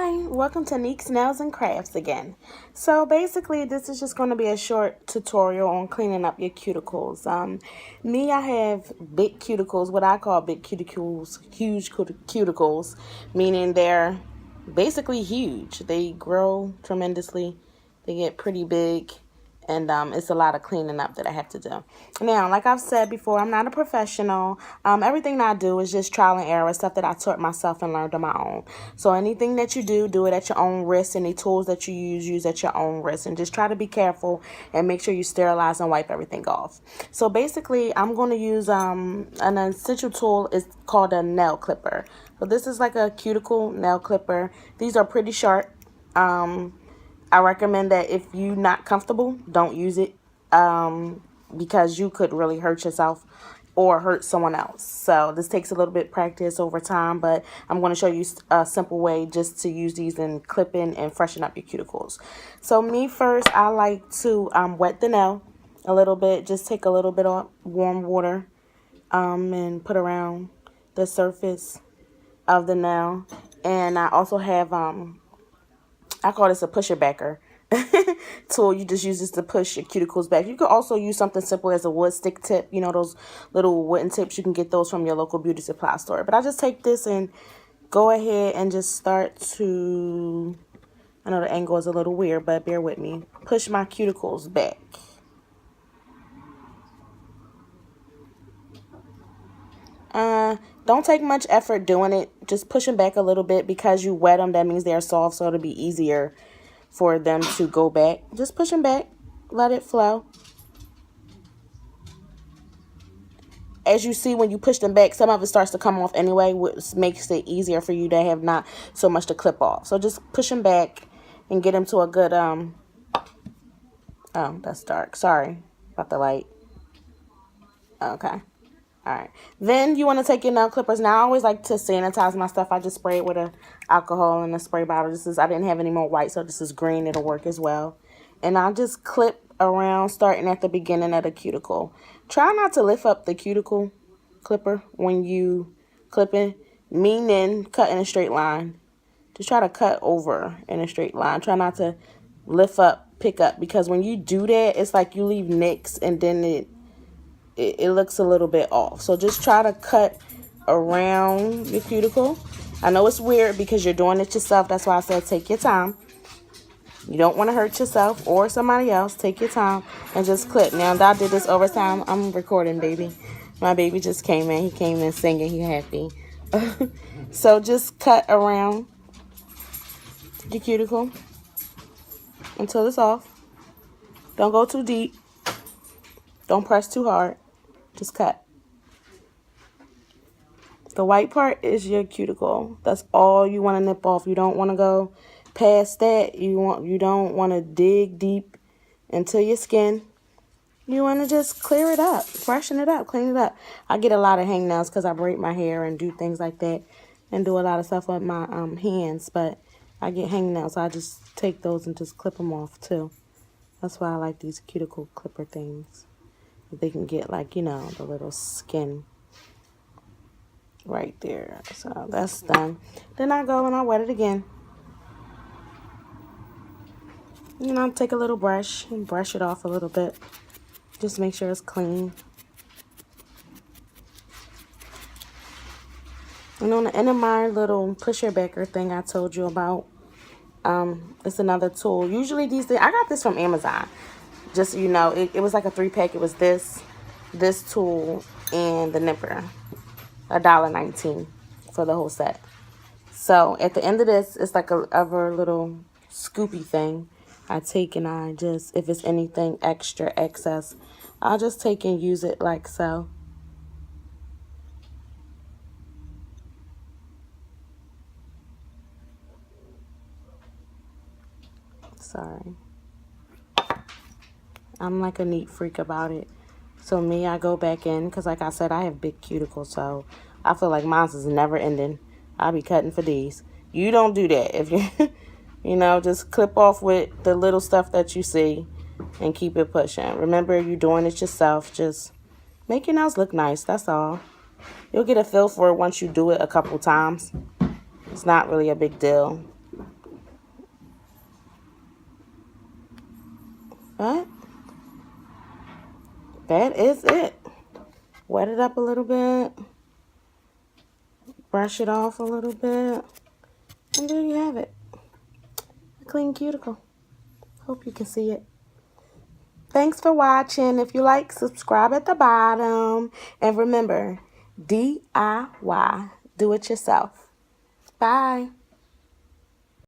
Hi, welcome to Neek's Nails and Crafts again. So basically this is just going to be a short tutorial on cleaning up your cuticles. I have big cuticles, what I call big cuticles, huge cuticles, meaning they're basically huge. They grow tremendously, they get pretty big. And it's a lot of cleaning up that I have to do. Now, like I've said before, I'm not a professional. Everything that I do is just trial and error, stuff that I taught myself and learned on my own. So anything that you do it at your own risk. Any tools that you use at your own risk. And just try to be careful and make sure you sterilize and wipe everything off. So basically, I'm going to use an essential tool. It's called a nail clipper. So this is like a cuticle nail clipper. These are pretty sharp. I recommend that if you're not comfortable, don't use it because you could really hurt yourself or hurt someone else. So this takes a little bit of practice over time, but I'm going to show you a simple way just to use these and clip in and freshen up your cuticles. So me first, I like to wet the nail a little bit. Just take a little bit of warm water and put around the surface of the nail. And I also have I call this a pusher backer tool. You just use this to push your cuticles back. You could also use something simple as a wood stick tip. You know, those little wooden tips. You can get those from your local beauty supply store. But I just take this and go ahead and just start to, I know the angle is a little weird, but bear with me. Push my cuticles back. Don't take much effort doing it. Just push them back a little bit because you wet them. That means they're soft, so it'll be easier for them to go back. Just push them back. Let it flow. As you see, when you push them back, some of it starts to come off anyway, which makes it easier for you to have not so much to clip off. So just push them back and get them to a good, oh, that's dark. Sorry about the light. Okay. Alright, then you want to take your nail clippers. Now, I always like to sanitize my stuff. I just spray it with a alcohol in a spray bottle. I didn't have any more white, so this is green. It'll work as well. And I just clip around, starting at the beginning of the cuticle. Try not to lift up the cuticle clipper when you clipping, meaning cut in a straight line. Just try to cut over in a straight line. Try not to lift up, pick up, because when you do that, it's like you leave nicks and then it looks a little bit off. So just try to cut around your cuticle. I know it's weird because you're doing it yourself. That's why I said take your time. You don't want to hurt yourself or somebody else. Take your time and just clip. Now, I did this over time. I'm recording, baby. My baby just came in. He came in singing. He happy. So just cut around your cuticle until it's off. Don't go too deep. Don't press too hard. Just cut. The white part is your cuticle. That's all you want to nip off. You don't want to go past that. You don't want to dig deep into your skin. You want to just clear it up, freshen it up, clean it up. I get a lot of hangnails because I braid my hair and do things like that and do a lot of stuff with my hands. But I get hangnails, so I just take those and just clip them off too. That's why I like these cuticle clipper things. They can get, like, you know, the little skin right there. So that's done. Then I go and I wet it again. You know, take a little brush and brush it off a little bit. Just make sure it's clean. And on the end of my little pusher backer thing I told you about, it's another tool. Usually these things, I got this from Amazon. Just so you know, it was like a 3-pack. It was this tool, and the nipper. $1.19 for the whole set. So at the end of this, it's like a other little scoopy thing. I take and I just, if it's anything extra, excess, I'll just take and use it like so. Sorry. I'm like a neat freak about it. So me, I go back in because, like I said, I have big cuticles, so I feel like mine's is never ending. I'll be cutting for these. You don't do that. If you, you know, just clip off with the little stuff that you see and keep it pushing. Remember, you're doing it yourself. Just make your nails look nice. That's all. You'll get a feel for it once you do it a couple times. It's not really a big deal. But that is it. Wet it up a little bit. Brush it off a little bit. And there you have it. A clean cuticle. Hope you can see it. Thanks for watching. If you like, subscribe at the bottom. And remember, DIY. Do it yourself. Bye.